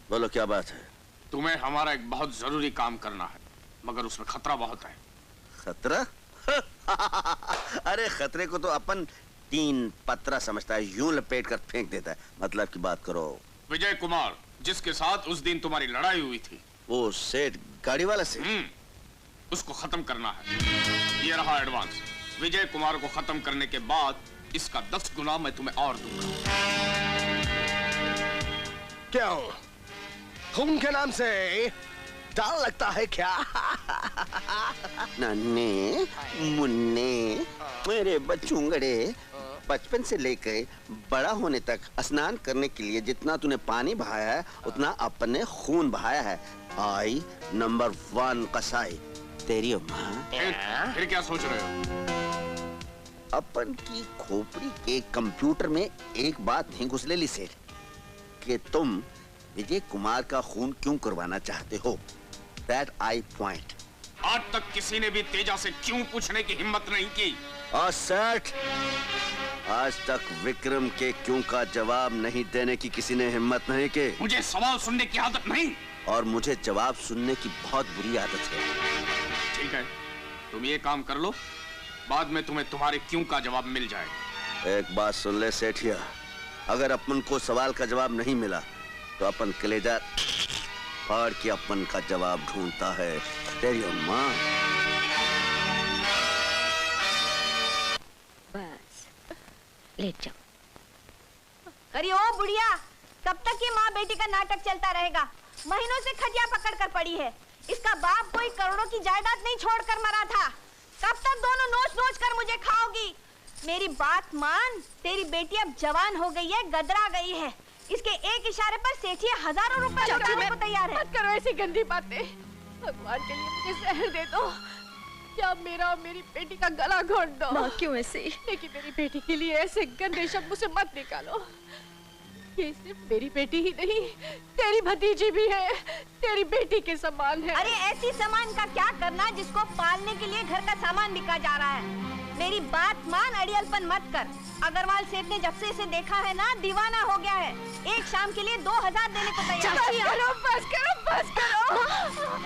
बोलो क्या बात है? तुम्हें हमारा एक बहुत जरूरी काम करना है, मगर उसमें खतरा बहुत है। खतरा? अरे खतरे को तो अपन तीन पत्रा समझता है, यूं लपेट कर फेंक देता है। मतलब की बात करो। विजय कुमार, जिसके साथ उस दिन तुम्हारी लड़ाई हुई थी, वो सेठ गाड़ी वाला से? उसको खत्म करना है। ये रहा एडवांस। विजय कुमार को खत्म करने के बाद इसका 10 गुना मैं तुम्हें और दूंगा। क्या हो, खून के नाम से डर लगता है क्या? नन्हे मुन्ने मेरे बच्चूंगड़े, बचपन से लेकर बड़ा होने तक स्नान करने के लिए जितना तूने पानी बहाया है उतना अपने खून बहाया है। आई नंबर 1 कसाई तेरी माँ। फिर क्या सोच रहे हो? अपन की खोपड़ी के कंप्यूटर में एक बात नहीं घुसलेली सेठ कि तुम विजय कुमार का खून क्यों करवाना चाहते हो। That I point. आज तक किसी ने भी तेजा से क्यों पूछने की हिम्मत नहीं की। और सेठ, आज तक विक्रम के क्यों का जवाब नहीं देने की किसी ने हिम्मत नहीं की। मुझे सवाल सुनने की आदत नहीं, और मुझे जवाब सुनने की बहुत बुरी आदत है। ठीक है, तुम ये काम कर लो, बाद में तुम्हें तुम्हारे क्यों का जवाब मिल जाएगा। एक बात सुन ले सेठिया, अगर अपन को सवाल का जवाब नहीं मिला तो अपन कलेजा फाड़ के अपन का जवाब ढूंढता है। तेरी माँ। बस लेट जाओ। अरे ओ बुढ़िया, कब तक ये माँ बेटी का नाटक चलता रहेगा? महीनों से खटिया पकड़ कर पड़ी है। इसका बाप कोई करोड़ों की जायदाद नहीं छोड़कर मरा था। कब तक दोनों नोच नोच कर मुझे खाओगी? मेरी बात मान, तेरी बेटी अब जवान हो गई है, गदरा गई है। इसके एक इशारे पर सेठिया हजारों रुपए लुटाने को तैयार है। मत करो ऐसी गंदी बातें। भगवान के लिए मुझे जहर दे दो या मेरा और मेरी बेटी का गला घोट दो। माँ क्यों ऐसे? लेकिन मेरी बेटी के लिए ऐसे गंदे शब्द मुझसे मत निकालो। ये सिर्फ मेरी बेटी ही नहीं, तेरी भतीजी भी है, तेरी बेटी के समान है। अरे ऐसी सामान का क्या करना जिसको पालने के लिए घर का सामान बिका जा रहा है। मेरी बात मान, अड़ियलपन मत कर। अग्रवाल सेठ ने जब से इसे देखा है ना, दीवाना हो गया है। एक शाम के लिए 2000 देने को तैयार है। बस करो, बस करो।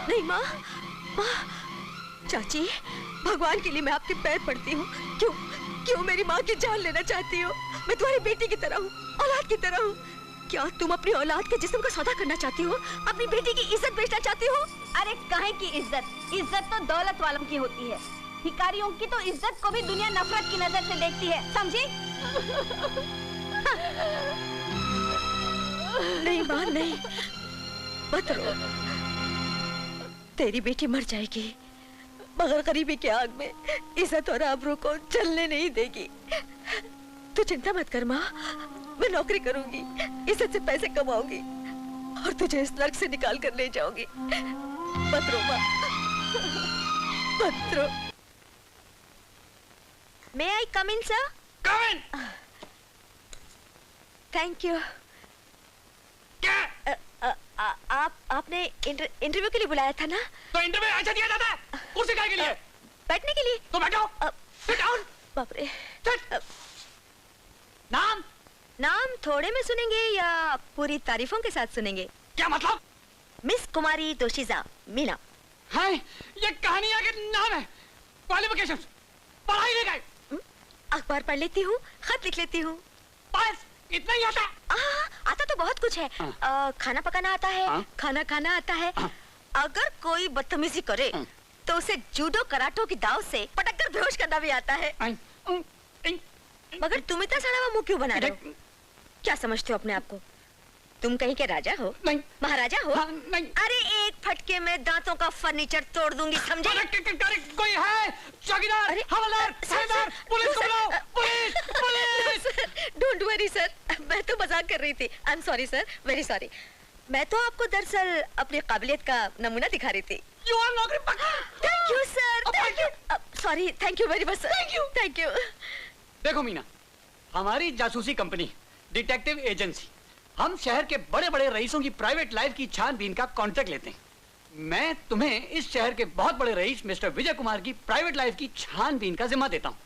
नहीं माँ, चाची, भगवान के लिए मैं आपके पैर पड़ती हूँ। क्यों मेरी माँ की जान लेना चाहती हो? मैं तुम्हारी बेटी की तरह हूँ, औलाद की तरह हूँ। क्या तुम अपनी औलाद के जिस्म का सौदा करना चाहती हो? अपनी बेटी की इज्जत बेचना चाहती हो? अरे काहे की इज्जत? इज्जत तो दौलत वालों की होती है। भिखारियों की तो इज्जत को भी दुनिया नफरत की नजर से देखती है, समझी? नहीं माँ, नहीं, मत रो। तेरी बेटी मर जाएगी, मगर गरीबी के आग में इज्जत और आबरू को जलने नहीं देगी। तू चिंता मत कर माँ, मैं नौकरी करूंगी, इज्जत से पैसे कमाऊंगी और तुझे इस नर्क से निकाल कर ले जाऊंगी। मत रो माँ, मत रो। May I come in, sir? Come in! Thank you. क्या? आपने इंटरव्यू के लिए बुलाया था ना? तो इंटरव्यू ऐसे दिया जाता है? कुर्सी काहे के लिए? बैठने के लिए। तो बैठो। Sit down. बाप रे। नाम? नाम थोड़े में सुनेंगे या पूरी तारीफों के साथ सुनेंगे? क्या मतलब? मिस कुमारी दोशीजा मीना। है? ये कहानी आगे नाम है। क्वालिफिकेशंस, पढ़ाई लिखाई। अखबार पढ़ लेती हूँ, खत लिख लेती हूँ। बस इतना ही आता? आता तो बहुत कुछ है। खाना पकाना आता है, खाना खाना आता है। अगर कोई बदतमीजी करे तो उसे जूडो कराटो की दाव से पटक कर बेहोश करना भी आता है। मगर तुम इतना सड़ा हुआ मुंह क्यों बना रहे हो? क्या समझते हो अपने आप को? तुम कहीं के राजा हो? नहीं। महाराजा हो? नहीं। अरे एक फटके में दांतों का फर्नीचर तोड़ दूंगी, समझे? कोई है? चौकीदार, हवलदार, थानेदार, पुलिस को बुलाओ, police, police! Don't worry sir, मैं तो मजाक कर रही थी। I am sorry sir, very sorry. मैं तो आपको दरअसल अपनी काबिलियत का नमूना दिखा रही थी। You are नौकरी पक्का। Thank you sir, thank you. Sorry, thank you very much sir. Thank you, thank you. देखो मीना, हमारी जासूसी कंपनी डिटेक्टिव एजेंसी, हम शहर के बड़े बड़े रईसों की प्राइवेट लाइफ की छानबीन का कॉन्ट्रैक्ट लेते हैं। मैं तुम्हें इस शहर के बहुत बड़े रईस मिस्टर विजय कुमार की प्राइवेट लाइफ की छानबीन का जिम्मा देता हूँ।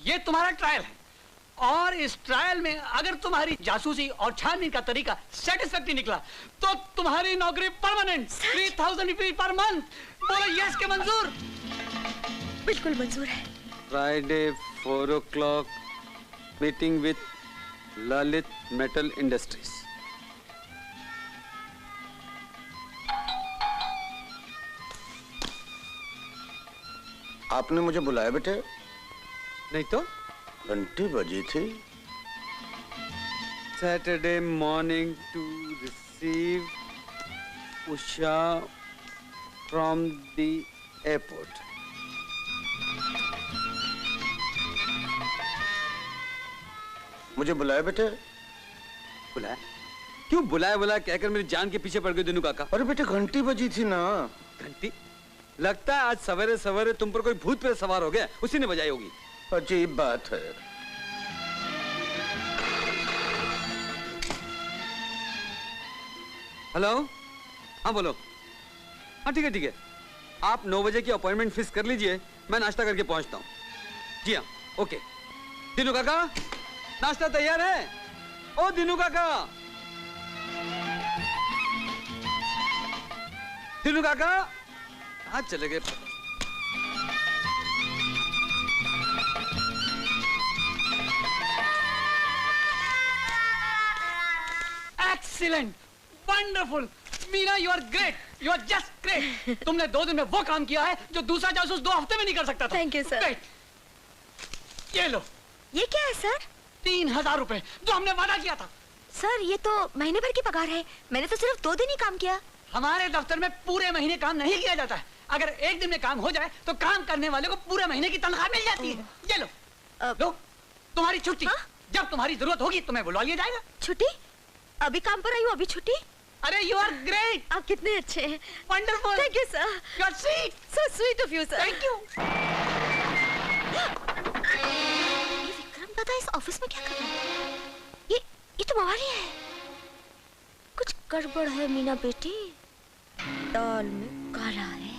ये तुम्हारा ट्रायल है और इस ट्रायल में अगर तुम्हारी जासूसी और छानबीन का तरीका सेटिस्फैक्टरी निकला तो तुम्हारी नौकरी परमानेंट 3000 रुपीज पर मंथ। बोलो यस के मंजूर? बिल्कुल मंजूर है। Friday 4 o'clock meeting with Lalit metal industries. आपने मुझे बुलाया बेटे? नहीं तो घंटी बजी थी। Saturday morning to receive Usha from the airport. मुझे बुलाया बेटे? बुलाया? क्यों बुलाया बुलाया कहकर मेरी जान के पीछे पड़ गए दिनू काका। अरे बेटे घंटी बजी थी ना। घंटी? लगता है आज सवेरे सवेरे तुम पर कोई भूत प्रेत सवार हो गया, उसी ने बजाई होगी। अजीब बात है। हेलो, हाँ बोलो। हाँ ठीक है ठीक है, आप 9 बजे की अपॉइंटमेंट फिक्स कर लीजिए, मैं नाश्ता करके पहुंचता हूँ। जी हाँ, ओके। दिनू काका, नाश्ता तैयार है? ओ दिनू काका, दिनू काका कहाँ चले गए? Excellent, wonderful, Meena you are great, you are just great. तुमने 2 दिन में वो काम किया है जो दूसरा जासूस 2 हफ्ते में नहीं कर सकता था। Thank you sir. ये लो। ये क्या है सर? 3000 रुपए जो हमने वादा किया था। सर ये तो महीने भर की पगार है, मैंने तो सिर्फ 2 दिन ही काम किया। हमारे दफ्तर में पूरे महीने काम नहीं किया जाता है, अगर एक दिन में काम हो जाए तो काम करने वाले को पूरे महीने की तनख्वाह मिल जाती है। ये लो, लो तुम्हारी छुट्टी। हाँ? जब तुम्हारी जरूरत होगी तुम्हें बुलवा लिया जाएगा। छुट्टी? अभी काम पर आई हूँ, अभी छुट्टी? अरे यू आर ग्रेट, आप कितने अच्छे हैं। Wonderful, thank you sir. You are sweet, so sweet of you sir. Thank you. ये विक्रम दादा इस ऑफिस में क्या कर रहे हैं? ये तो बवाली है। कुछ गड़बड़ है मीना बेटी, दाल में काला है।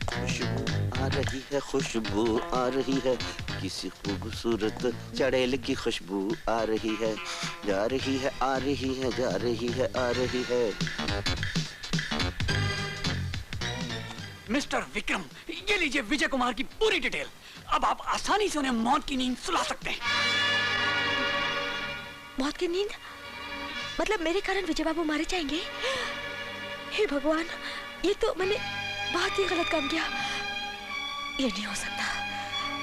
खुशबू आ रही है, खुशबू आ रही है, किसी खूबसूरत चड़ेल की खुशबू आ रही है, जा रही है, आ रही है, जा रही है, आ रही है। मिस्टर विक्रम, ये लीजिए विजय कुमार की पूरी डिटेल। अब आप आसानी से उन्हें मौत की नींद सुला सकते हैं। मौत की नींद? मतलब मेरे कारण विजय बाबू मारे जाएंगे? हे भगवान, ये तो मैंने बहुत ही गलत काम किया। ये नहीं हो सकता,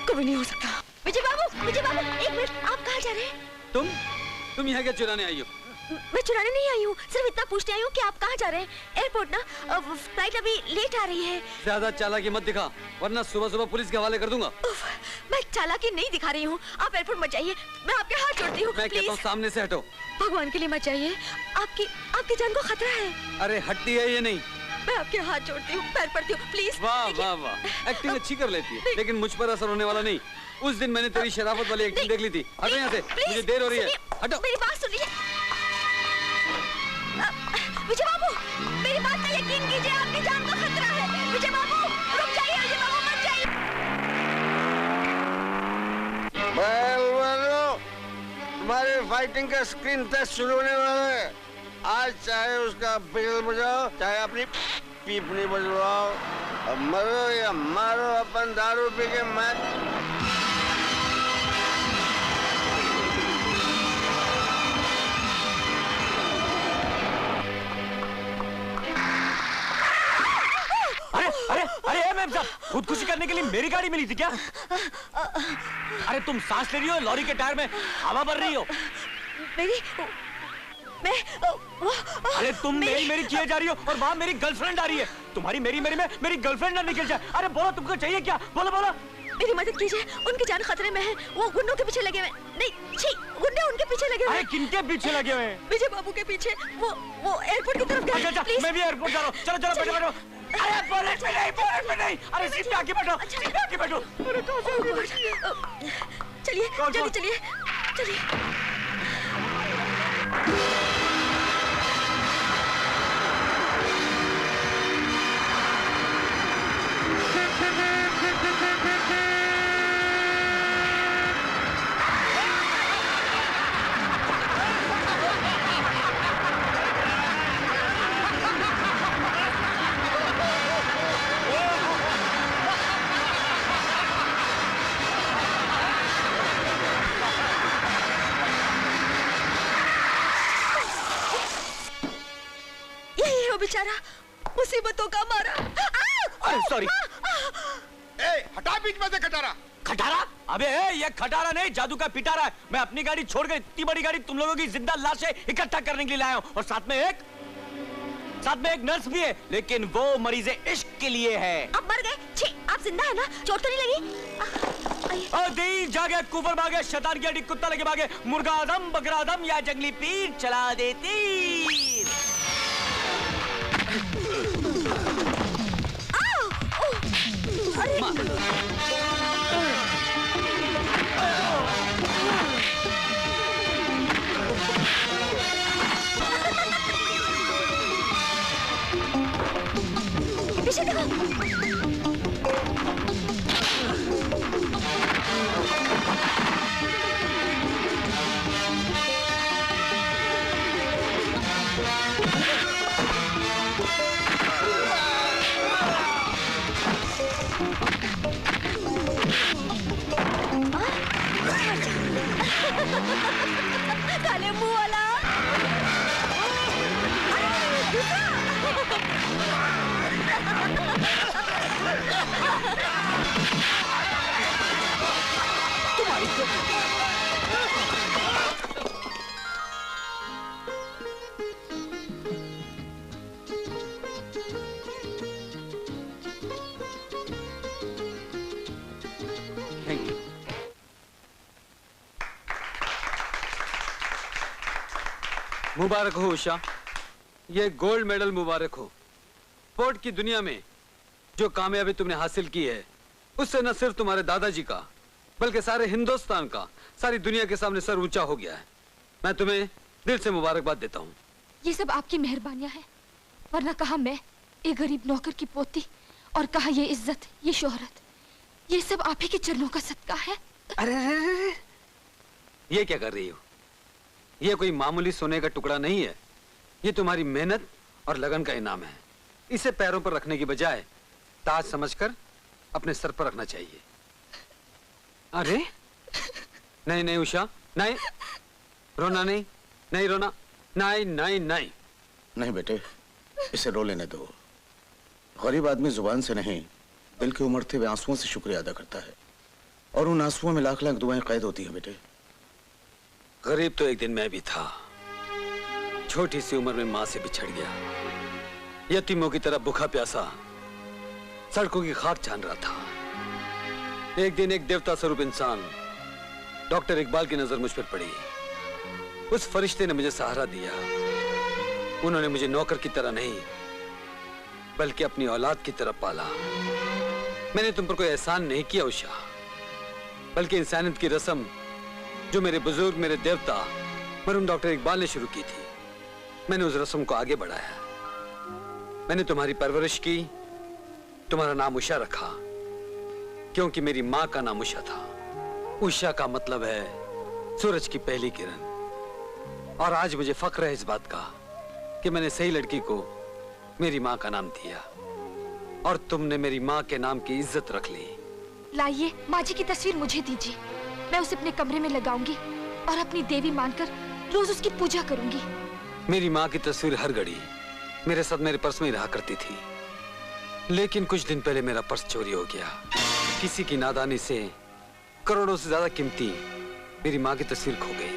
कभी नहीं हो सकता। विजय बाबू, एक मिनट, आप कहाँ जा रहे हैं? तुम यहाँ क्या चुराने आई हो? मैं चुराने नहीं आई हूँ, सिर्फ इतना पूछने आई हूँ कि आप कहाँ जा रहे हैं। एयरपोर्ट ना, फ्लाइट अभी लेट आ रही है। ज्यादा चालाकी मत दिखा, वरना सुबह सुबह पुलिस के हवाले कर दूंगा। मैं चालाकी नहीं दिखा रही हूँ, आप एयरपोर्ट मत जाइए, मैं आपके हाथ जोड़ती हूँ। मैं कहता हूँ सामने से हटो। भगवान के लिए मत जाइए, आपकी जान को खतरा है। अरे हटती है ये नहीं। मैं आपके हाथ जोड़ती हूँ, पैर पड़ती हूँ, प्लीज। वाह वाह वाह, एक्टिंग अच्छी कर लेती है, लेकिन मुझ पर असर होने वाला नहीं। उस दिन मैंने तेरी शराफत वाली एक्टिंग देख ली थी। हटो यहाँ से, मुझे देर हो रही है। हटो। मेरी बात सुनिए विजय बाबू, मेरी बात का यकीन कीजिए, आपकी जान को खतरा है। विजय बाबू रुक जाइए, विजय बाबू मत जाइए। तुम्हारे फाइटिंग का स्क्रीन टेस्ट शुरू होने वाला है। आज चाहे उसका बिगल बजाओ, चाहे अपनी पीपनी बजवाओ, अब मरो या मारो, अपन दारू पी के मत। अरे मैम साहब, खुदकुशी करने के लिए मेरी गाड़ी मिली थी क्या? अरे तुम सांस ले रही हो, लॉरी के टायर में हवा भर रही हो। अरे तुम मेरी किए जा रही हो और वहाँ मेरी गर्लफ्रेंड आ रही है। तुम्हारी मेरी में मेरी गर्लफ्रेंड ना निकल जाए। अरे बोलो, तुमको चाहिए क्या? बोलो बोलो। मेरी मदद कीजिए, उनकी जान खतरे में है, वो गुंडों के पीछे लगे हुए। नहीं, छी, गुंडे उनके पीछे लगे हुए। अरे किनके पीछे लगे हुए? विजय बाबू के पीछे। वो एयरपोर्ट की तरफ गए। अच्छा, मैं भी एयरपोर्ट जा रहा हूँ। चलो चलो बैठो। अरे बोलेट में नहीं। अरे सीट पे आके बैठो, सीट पे आके बैठो। चलिए चलिए। जो बेचारा मुसीबतों का मारा। अरे सॉरी। हटा बीच में से खटारा। खटारा? अबे ये खटारा नहीं, जादू का पिटारा है। मैं अपनी गाड़ी छोड़कर इतनी बड़ी गाड़ी तुम लोगों की जिंदा लाशें इकट्ठा करने के लिए लाया हूँ, और साथ में एक नर्स भी है, लेकिन वो मरीज़े इश्क के लिए है। आप मर गए? छी, आप जिंदा है ना? चोट तो नहीं लगी? ओ दी जागे, कुफर भागे, शैतान की हड्डी, कुत्ता लगे भागे, मुर्गा आदम, बकरा आदम या जंगली पीर चला दे तीर। पीछे देखो। काले मुंह वाला। मुबारक हो उषा, ये गोल्ड मेडल मुबारक हो। स्पोर्ट की दुनिया में जो कामयाबी तुमने हासिल की है, उससे न सिर्फ तुम्हारे दादाजी का बल्कि सारे हिंदुस्तान का, सारी दुनिया के सामने सर ऊंचा हो गया है। मैं तुम्हें दिल से मुबारकबाद देता हूँ। ये सब आपकी मेहरबानियां हैं, वरना कहा मैं एक गरीब नौकर की पोती, और कहा ये इज्जत, ये शोहरत, ये सब आप ही के चरणों का सदका है। अरे ये क्या कर रही हो? ये कोई मामूली सोने का टुकड़ा नहीं है, ये तुम्हारी मेहनत और लगन का इनाम है। इसे पैरों पर रखने की बजाय ताज समझकर अपने सर पर रखना चाहिए। अरे नहीं नहीं उषा, नहीं रोना, नहीं नहीं रोना, नहीं नहीं नहीं नहीं बेटे, इसे रो लेने दो। गरीब आदमी जुबान से नहीं, दिल के उमड़ते हुए आंसुओं से शुक्रिया अदा करता है, और उन आंसुओं में लाख लाख दुआएं कैद होती हैं बेटे। गरीब तो एक दिन मैं भी था, छोटी सी उम्र में मां से बिछड़ गया, यतीमों की तरह भूखा प्यासा सड़कों की खाक छान रहा था। एक दिन एक देवता स्वरूप इंसान डॉक्टर इकबाल की नजर मुझ पर पड़ी। उस फरिश्ते ने मुझे सहारा दिया। उन्होंने मुझे नौकर की तरह नहीं बल्कि अपनी औलाद की तरह पाला। मैंने तुम पर कोई एहसान नहीं किया उषा, बल्कि इंसानियत की रस्म जो मेरे बुजुर्ग, मेरे देवता मरहूम डॉक्टर इकबाल ने शुरू की थी, मैंने उस रस्म को आगे बढ़ाया। मैंने तुम्हारी परवरिश की, तुम्हारा नाम उषा रखा, क्योंकि मेरी मां का नाम उषा था। उषा का मतलब है सूरज की पहली किरण। और आज मुझे फख्र है इस बात का कि मैंने सही लड़की को मेरी मां का नाम दिया, और तुमने मेरी मां के नाम की इज्जत रख ली। लाइए माँ जी की तस्वीर मुझे दीजिए, मैं उसे अपने कमरे में लगाऊंगी और अपनी देवी मानकर रोज उसकी पूजा करूंगी। मेरी माँ की तस्वीर हर घड़ी मेरे साथ मेरे पर्स में रहा करती थी, लेकिन कुछ दिन पहले मेरा पर्स चोरी हो गया। किसी की नादानी से करोड़ों से ज्यादा कीमती मेरी माँ की तस्वीर खो गई।